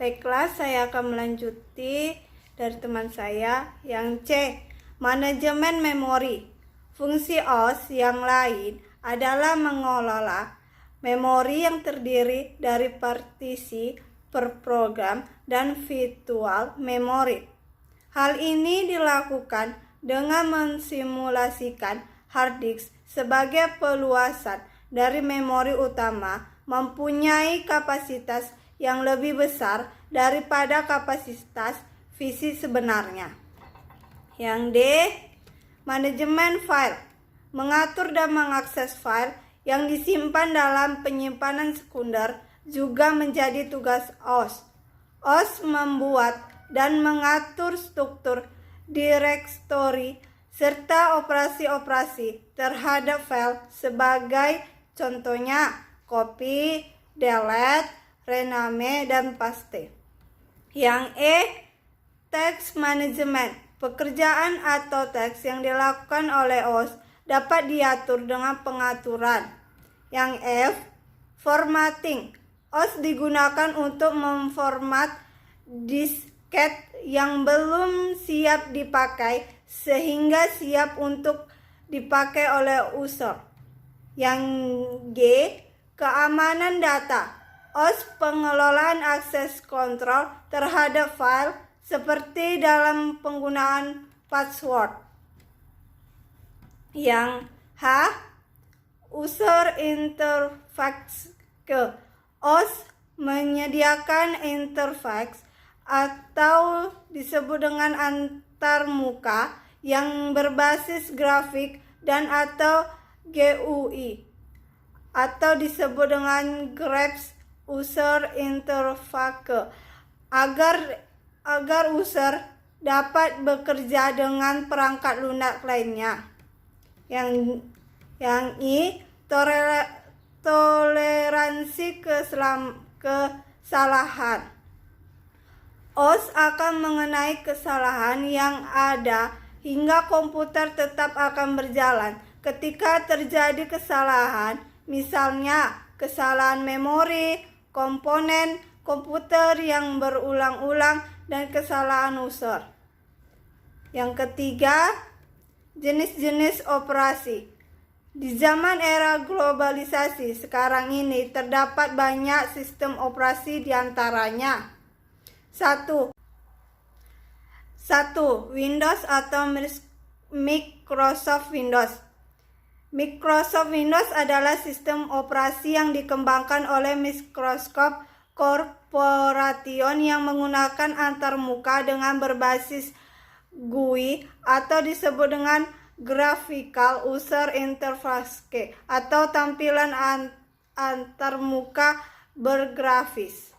Baiklah, saya akan melanjuti dari teman saya yang C. Manajemen memori. Fungsi OS yang lain adalah mengelola memori yang terdiri dari partisi per program dan virtual memory. Hal ini dilakukan dengan mensimulasikan hard disk sebagai peluasan dari memori utama mempunyai kapasitas yang lebih besar daripada kapasitas fisik sebenarnya. Yang D. Manajemen file. Mengatur dan mengakses file yang disimpan dalam penyimpanan sekunder juga menjadi tugas OS. OS membuat dan mengatur struktur direktori serta operasi-operasi terhadap file sebagai contohnya copy, delete, rename, dan paste. Yang E. Text management. Pekerjaan atau teks yang dilakukan oleh OS dapat diatur dengan pengaturan. Yang F. Formatting. OS digunakan untuk memformat disket yang belum siap dipakai sehingga siap untuk dipakai oleh user. Yang G. Keamanan data. OS pengelolaan akses kontrol terhadap file seperti dalam penggunaan password. Yang H. User interface. OS menyediakan interface atau disebut dengan antarmuka yang berbasis grafik dan atau GUI atau disebut dengan Graphics User Interface agar user dapat bekerja dengan perangkat lunak lainnya. Yang I. Toleransi kesalahan. OS akan mengenai kesalahan yang ada hingga komputer tetap akan berjalan. Ketika terjadi kesalahan, misalnya kesalahan memori, komponen komputer yang berulang-ulang, dan kesalahan user. Yang ketiga, jenis-jenis operasi. Di zaman era globalisasi sekarang ini terdapat banyak sistem operasi diantaranya. 1. Windows atau Microsoft Windows. Microsoft Windows adalah sistem operasi yang dikembangkan oleh Microsoft Corporation yang menggunakan antarmuka dengan berbasis GUI atau disebut dengan Graphical User Interface atau tampilan antarmuka bergrafis.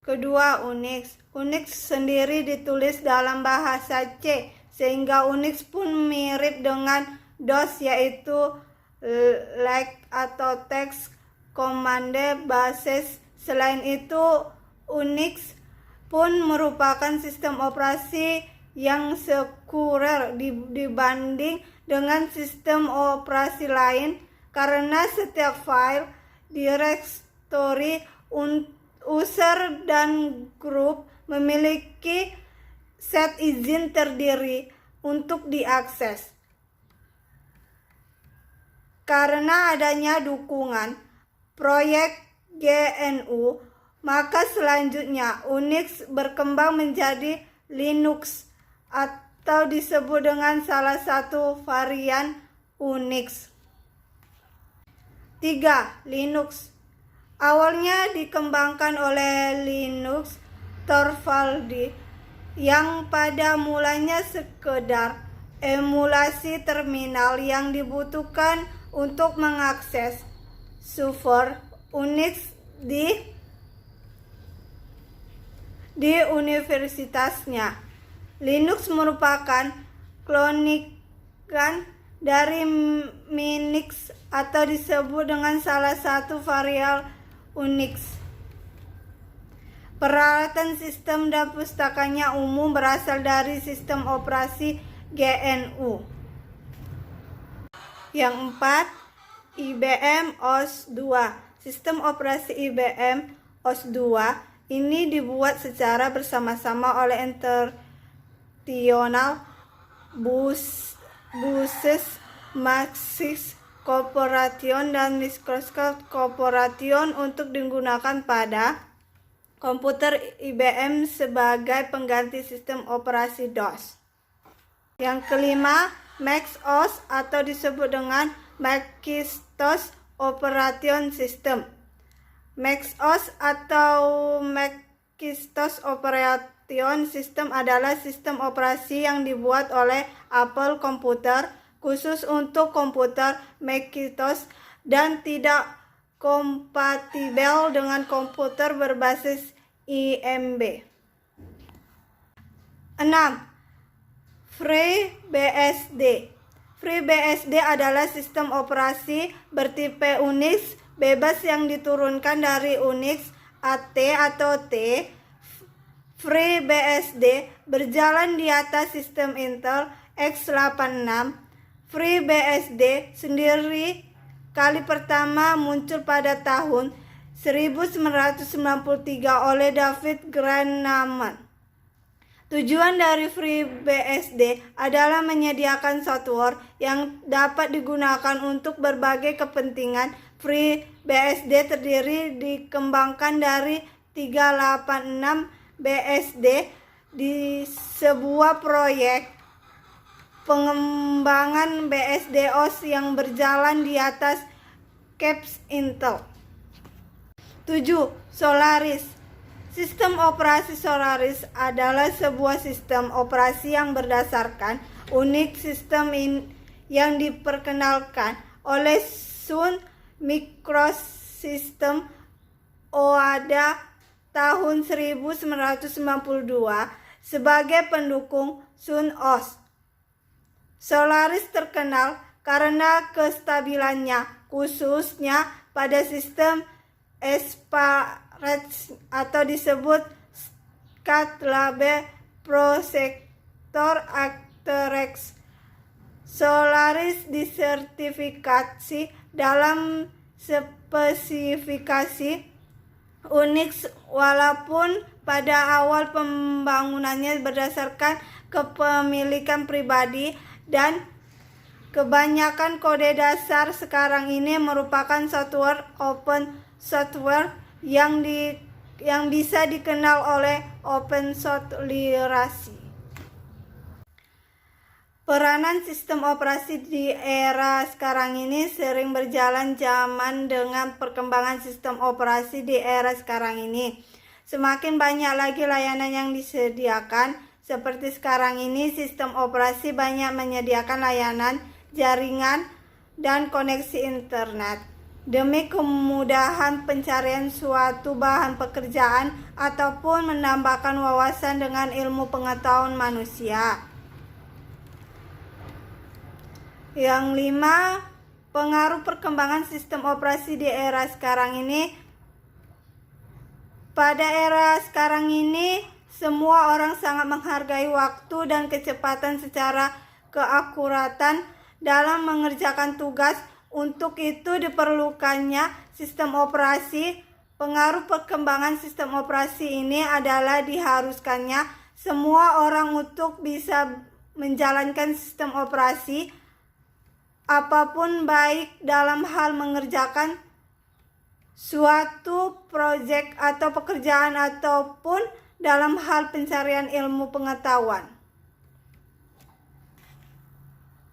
Kedua, Unix. Unix sendiri ditulis dalam bahasa C, sehingga Unix pun mirip dengan DOS, yaitu like atau text command basis. Selain itu, Unix pun merupakan sistem operasi yang sekuler dibanding dengan sistem operasi lain karena setiap file, direktori, user, dan grup memiliki set izin terdiri untuk diakses. Karena adanya dukungan proyek GNU, maka selanjutnya Unix berkembang menjadi Linux atau disebut dengan salah satu varian Unix. 3. Linux. Awalnya dikembangkan oleh Linus Torvalds yang pada mulanya sekedar emulasi terminal yang dibutuhkan untuk mengakses server Unix di universitasnya. Linux merupakan klonikan dari Minix atau disebut dengan salah satu varian Unix. Peralatan sistem dan pustakanya umum berasal dari sistem operasi GNU. Yang 4, IBM OS 2. Sistem operasi IBM OS 2 ini dibuat secara bersama-sama oleh International Buses Maxis Corporation dan Microsoft Corporation untuk digunakan pada komputer IBM sebagai pengganti sistem operasi DOS. Yang kelima, Mac OS atau disebut dengan Macintosh Operation System. Mac OS atau Macintosh Operation System adalah sistem operasi yang dibuat oleh Apple Computer khusus untuk komputer Macintosh dan tidak kompatibel dengan komputer berbasis IMB. 6. FreeBSD. FreeBSD adalah sistem operasi bertipe Unix bebas yang diturunkan dari Unix AT atau T. FreeBSD berjalan di atas sistem Intel x86. FreeBSD sendiri kali pertama muncul pada tahun 1993 oleh David Groneman. Tujuan dari FreeBSD adalah menyediakan software yang dapat digunakan untuk berbagai kepentingan. FreeBSD dikembangkan dari 386 BSD di sebuah proyek pengembangan BSD OS yang berjalan di atas CAPS Intel. 7. Solaris. Sistem operasi Solaris adalah sebuah sistem operasi yang berdasarkan Unix sistem yang diperkenalkan oleh Sun Microsystems pada tahun 1992 sebagai pendukung Sun OS. Solaris terkenal karena kestabilannya, khususnya pada sistem atau disebut SCAT-Lab Processor Architecture. Solaris disertifikasi dalam spesifikasi Unix walaupun pada awal pembangunannya berdasarkan kepemilikan pribadi dan kebanyakan kode dasar sekarang ini merupakan software open software yang bisa dikenal oleh open source literasi. Peranan sistem operasi di era sekarang ini sering berjalan zaman dengan perkembangan sistem operasi di era sekarang ini. Semakin banyak lagi layanan yang disediakan. Seperti sekarang ini, sistem operasi banyak menyediakan layanan jaringan dan koneksi internet demi kemudahan pencarian suatu bahan pekerjaan ataupun menambahkan wawasan dengan ilmu pengetahuan manusia. Yang 5, pengaruh perkembangan sistem operasi di era sekarang ini. Pada era sekarang ini, semua orang sangat menghargai waktu dan kecepatan secara keakuratan dalam mengerjakan tugas. Untuk itu diperlukannya sistem operasi. Pengaruh perkembangan sistem operasi ini adalah diharuskannya semua orang untuk bisa menjalankan sistem operasi apapun, baik dalam hal mengerjakan suatu proyek atau pekerjaan ataupun dalam hal pencarian ilmu pengetahuan.